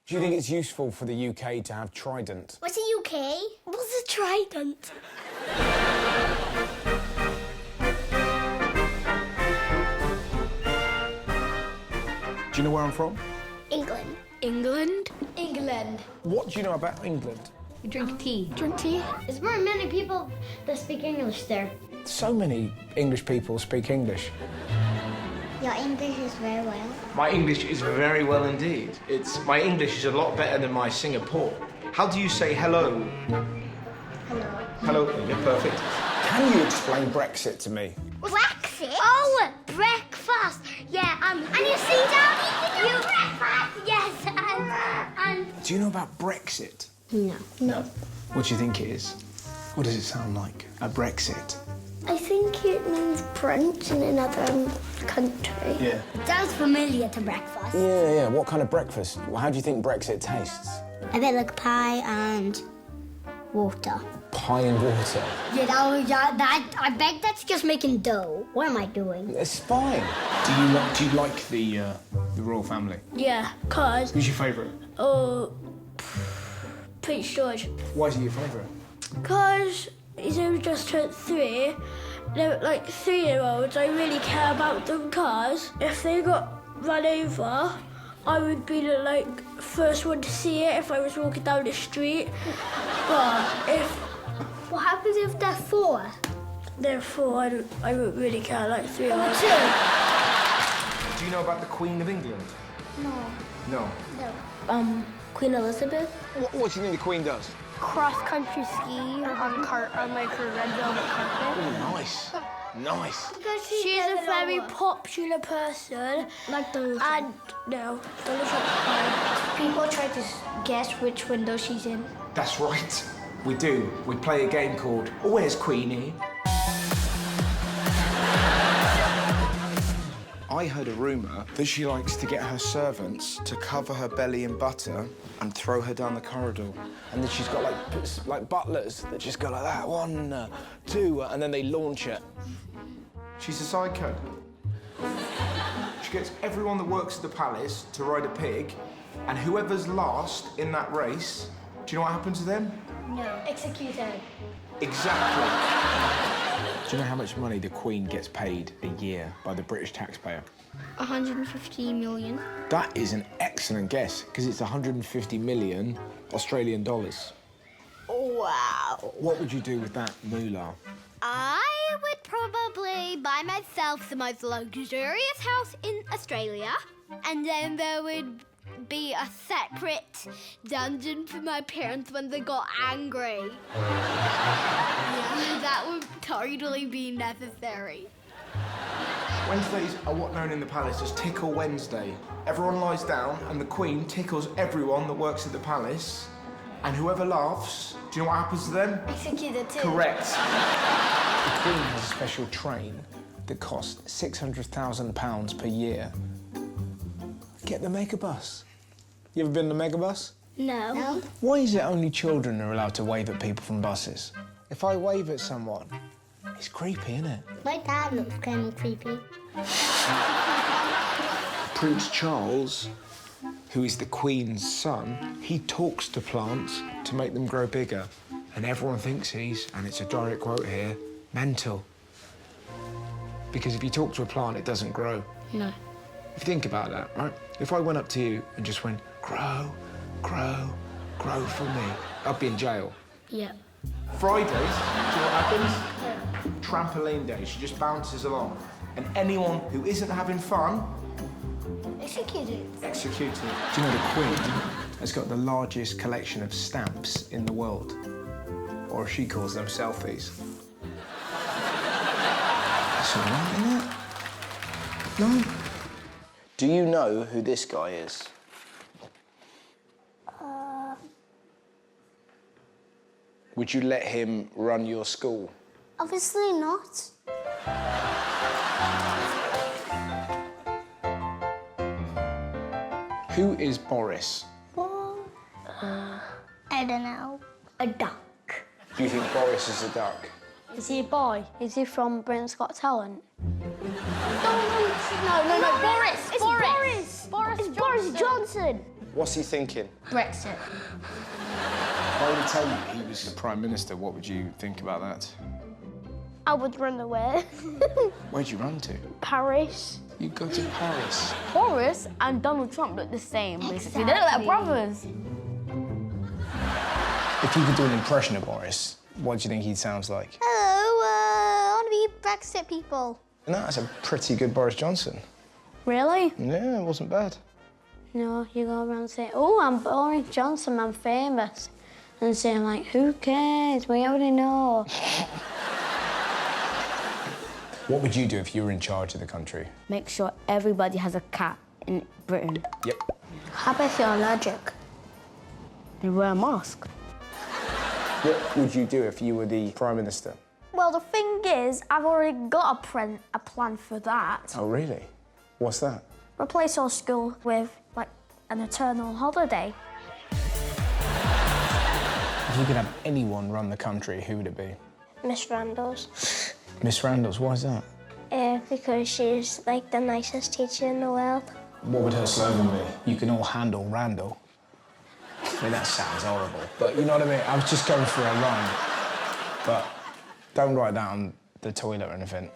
Do you think it's useful for the UK to have Trident? What's the UK? What's a trident? Do you know where I'm from? England. England? England. What do you know about England? We drink tea. Drink tea? There's very many people that speak English there. So many English people speak English. Your English is very well. My English is very well indeed. My English is a lot better than my Singapore. How do you say hello? Hello. Hello, you're perfect. Can you explain Brexit to me? Brexit? Oh, breakfast. Yeah, and you sit down eating your breakfast. Yes, and... Do you know about Brexit? No. No. What do you think it is? What does it sound like, a Brexit? I think it means brunch in another country. Yeah. Sounds familiar to breakfast. Yeah. What kind of breakfast? How do you think Brexit tastes? A bit like pie and water. Pie and water. Yeah, I bet that's just making dough. What am I doing? It's fine. Do you like the royal family? Yeah, cause Who's your favourite? Prince George. Why is he your favourite? Cause he's only just turned 3. They're like 3-year-olds. I really care about them. Cause if they got run over, I would be the first one to see it if I was walking down the street. But what happens if they're 4? They're 4. I wouldn't really care. 3-year-olds. Do you know about the Queen of England? No. No. Queen Elizabeth. What do you think the Queen does? Cross-country ski on her red velvet carpet. Oh, nice. She's a very popular person. Like Donald And no, Donald Trump. People try to guess which window she's in. That's right. We do. We play a game called Where's Queenie? I heard a rumour that she likes to get her servants to cover her belly in butter and throw her down the corridor. And then she's got like butlers that just go like that, 1, 2, and then they launch it. She's a psycho. She gets everyone that works at the palace to ride a pig, and whoever's last in that race, do you know what happens to them? No. Executed. Exactly. Do you know how much money the Queen gets paid a year by the British taxpayer? 150 million. That is an excellent guess, because it's 150 million Australian dollars. Wow. What would you do with that moolah? I would probably buy myself the most luxurious house in Australia, and then there would be a separate dungeon for my parents when they got angry. Yeah, that would totally be necessary. Wednesdays are what known in the palace as Tickle Wednesday. Everyone lies down and the Queen tickles everyone that works at the palace, and whoever laughs, do you know what happens to them? Executed too. Correct. The Queen has a special train that costs £600,000 per year. Get the megabus. You ever been in the megabus? No. Why is it only children are allowed to wave at people from buses? If I wave at someone, it's creepy, isn't it? My dad looks kind of creepy. Prince Charles, who is the Queen's son, he talks to plants to make them grow bigger. And everyone thinks he's, and it's a direct quote here, mental. Because if you talk to a plant, it doesn't grow. No. If you think about that, right? If I went up to you and just went, grow, grow, grow for me, I'd be in jail. Yeah. Fridays, do you know what happens? Trampoline day. She just bounces along. And anyone who isn't having fun, Executed. executed. Do you know the Queen has got the largest collection of stamps in the world? Or she calls them selfies. That's all right, isn't it? No? Do you know who this guy is? Would you let him run your school? Obviously not. Who is Boris? I don't know. A duck. Do you think Boris is a duck? Is he a boy? Is he from Britain's Got Talent? No, Boris. It's Boris. Boris Johnson. What's he thinking? Brexit. If I were to tell you he was the Prime Minister, what would you think about that? I would run away. Where'd you run to? Paris. You go to Paris. Boris and Donald Trump look the same, basically. They look like brothers. If you could do an impression of Boris, what do you think he sounds like? Hello, I want to be Brexit people. No, that's a pretty good Boris Johnson. Really? Yeah, it wasn't bad. No, you go around saying, oh, I'm Boris Johnson, I'm famous. And saying, like, who cares? We already know. What would you do if you were in charge of the country? Make sure everybody has a cat in Britain. Yep. How about if you're allergic? They wear a mask. What would you do if you were the Prime Minister? Well, the thing is, I've already got a plan for that. Oh, really? What's that? Replace our school with, like, an eternal holiday. If you could have anyone run the country, who would it be? Miss Randalls. Miss Randalls, why is that? Because she's, like, the nicest teacher in the world. What would her slogan be? You can all handle Randall. I mean, that sounds horrible, but you know what I mean? I was just going for a line. But don't write that on the toilet or anything.